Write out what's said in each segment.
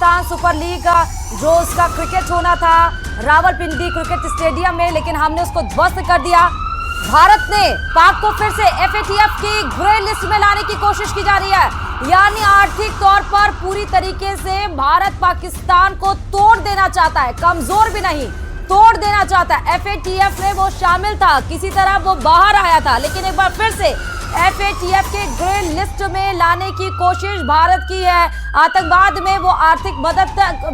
Pakistan super league जो उसका cricket होना था रावलपिंडी क्रिकेट स्टेडियम में, लेकिन हमने उसको ध्वस्त कर दिया। भारत ने पाक को फिर से एफएटीएफ की ग्रे लिस्ट में लाने की कोशिश की जा रही है, यानी आर्थिक तौर पर पूरी तरीके से भारत पाकिस्तान को तोड़ देना चाहता है, कमजोर भी नहीं तोड़ देना चाहता है। एफएटीएफ में वो शामिल था, किसी तरह वो बाहर आया था, लेकिन एक बार फिर से एफएटीएफ के ग्रे लिस्ट में लाने की कोशिश भारत की है। आतंकवाद में वो आर्थिक मदद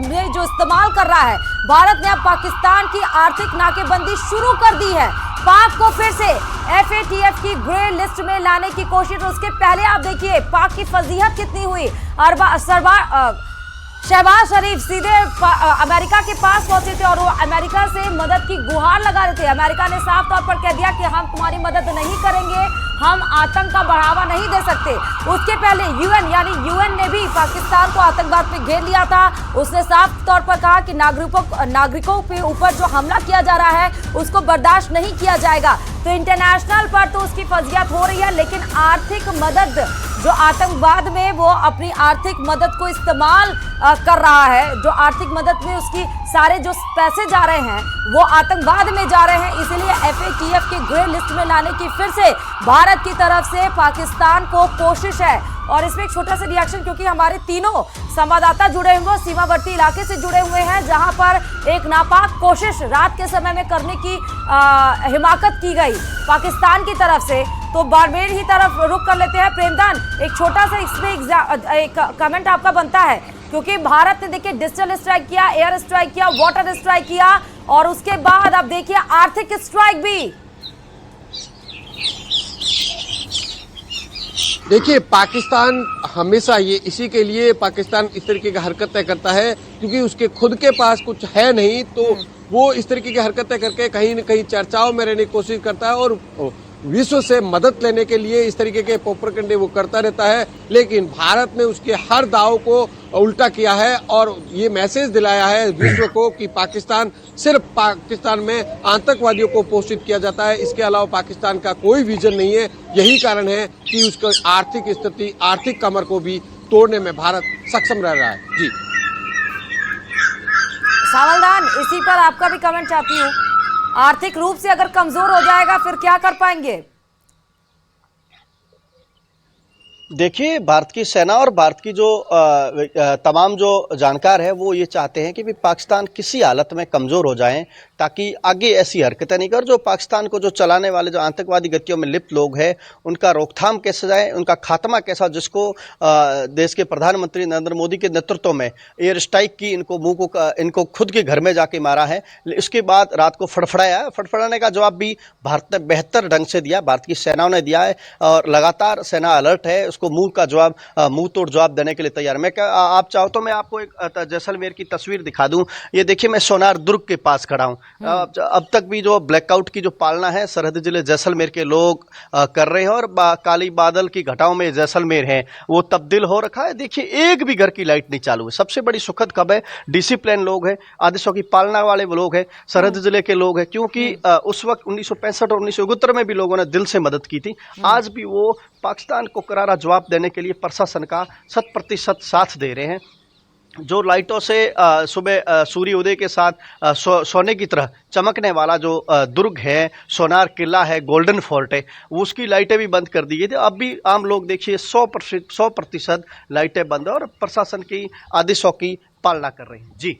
में जो इस्तेमाल कर रहा है, भारत ने अब पाकिस्तान की आर्थिक नाकेबंदी शुरू कर दी है। पाक को फिर से एफएटीएफ की ग्रे लिस्ट में लाने की कोशिश। उसके पहले आप देखिए पाक की फजीहत कितनी हुई। शहबाज शरीफ सीधे अमेरिका के पास पहुंचे थे और वो अमेरिका से मदद की गुहार लगा रहे थे। अमेरिका ने साफ तौर पर कह दिया कि हम तुम्हारी मदद नहीं करेंगे, हम आतंक का बढ़ावा नहीं दे सकते। उसके पहले यूएन ने भी पाकिस्तान को आतंकवाद पे घेर लिया था। उसने साफ तौर पर कहा कि नागरिकों के ऊपर जो हमला किया जा रहा है उसको बर्दाश्त नहीं किया जाएगा। तो इंटरनेशनल पर तो उसकी फजीहत हो रही है, लेकिन आर्थिक मदद जो आतंकवाद में वो अपनी आर्थिक मदद को इस्तेमाल कर रहा है, जो आर्थिक मदद में उसकी सारे जो पैसे जा रहे हैं वो आतंकवाद में जा रहे हैं। इसलिए एफएटीएफ के ग्रे लिस्ट में लाने की फिर से भारत की तरफ से पाकिस्तान को कोशिश है। और इसमें एक छोटा सा रिएक्शन, क्योंकि हमारे तीनों संवाददाता जुड़े हुए सीमावर्ती इलाके से जुड़े हुए हैं, जहां पर एक नापाक कोशिश रात के समय में करने की हिमाकत की गई पाकिस्तान की तरफ से। तो बाड़मेर ही तरफ रुक कर लेते हैं। प्रेमदान, एक छोटा सा इसमें एक कमेंट आपका बनता है, क्योंकि भारत ने देखिए डिजिटल स्ट्राइक किया, एयर स्ट्राइक किया, वाटर स्ट्राइक किया और उसके बाद अब देखिए आर्थिक स्ट्राइक भी। देखिए, पाकिस्तान हमेशा इसी के लिए पाकिस्तान इस तरीके की हरकतें करता है, क्योंकि उसके खुद के पास कुछ है नहीं, तो वो इस तरीके की हरकतें करके कहीं न कहीं चर्चाओं में रहने की कोशिश करता है और विश्व से मदद लेने के लिए इस तरीके के प्रोपेगेंडे वो करता रहता है। लेकिन भारत ने उसके हर दाव को उल्टा किया है और ये मैसेज दिलाया है विश्व को कि सिर्फ पाकिस्तान में आतंकवादियों को पोषित किया जाता है, इसके अलावा पाकिस्तान का कोई विजन नहीं है। यही कारण है कि उसका आर्थिक स्थिति, आर्थिक कमर को भी तोड़ने में भारत सक्षम रह रहा है। जी सावलदान, इसी पर आपका भी कमेंट चाहती हूँ। आर्थिक रूप से अगर कमजोर हो जाएगा फिर क्या कर पाएंगे? देखिए, भारत की सेना और भारत की जो तमाम जो जानकार है वो ये चाहते हैं कि भी पाकिस्तान किसी हालत में कमज़ोर हो जाएं, ताकि आगे ऐसी हरकतें नहीं कर, जो पाकिस्तान को जो चलाने वाले जो आतंकवादी गतियों में लिप्त लोग हैं उनका रोकथाम कैसे जाए, उनका खात्मा कैसा, जिसको देश के प्रधानमंत्री नरेंद्र मोदी के नेतृत्व में एयर स्ट्राइक की इनको खुद के घर में जाके मारा है। इसके बाद रात को फड़फड़ाने का जवाब भी भारत ने बेहतर ढंग से दिया, भारत की सेनाओं ने दिया है और लगातार सेना अलर्ट है, उसको मुंह तोड़ जवाब देने के लिए तैयार। आप चाहो तो मैं आपको एक जैसलमेर की तस्वीर दिखा दूं। ये देखिए, मैं सोनार दुर्ग के पास खड़ा हूं। अब तक भी जो ब्लैकआउट की जो पालना है सरहदी जिले जैसलमेर के लोग कर रहे हैं और काली बादल की घटाओं में जैसलमेर है वो तब्दील हो रखा है। देखिए, एक भी घर की लाइट नहीं चालू है। सबसे बड़ी सुखद खबर है, डिसिप्लिन लोग हैं, आदेशों की पालना वाले लोग हैं, सरहदी जिले के लोग हैं, क्योंकि उस वक्त 1965 और 1971 में भी लोगों ने दिल से मदद की थी। आज भी वो पाकिस्तान को करारा जवाब देने के लिए प्रशासन का 100% साथ दे रहे हैं। जो लाइटों से सुबह सूर्य उदय के साथ सोने की तरह चमकने वाला जो दुर्ग है, सोनार किला है, गोल्डन फोर्ट है, उसकी लाइटें भी बंद कर दी गई थी। अब भी आम लोग देखिए 100% लाइटें बंद है और प्रशासन की आदेशों की पालना कर रहे हैं। जी।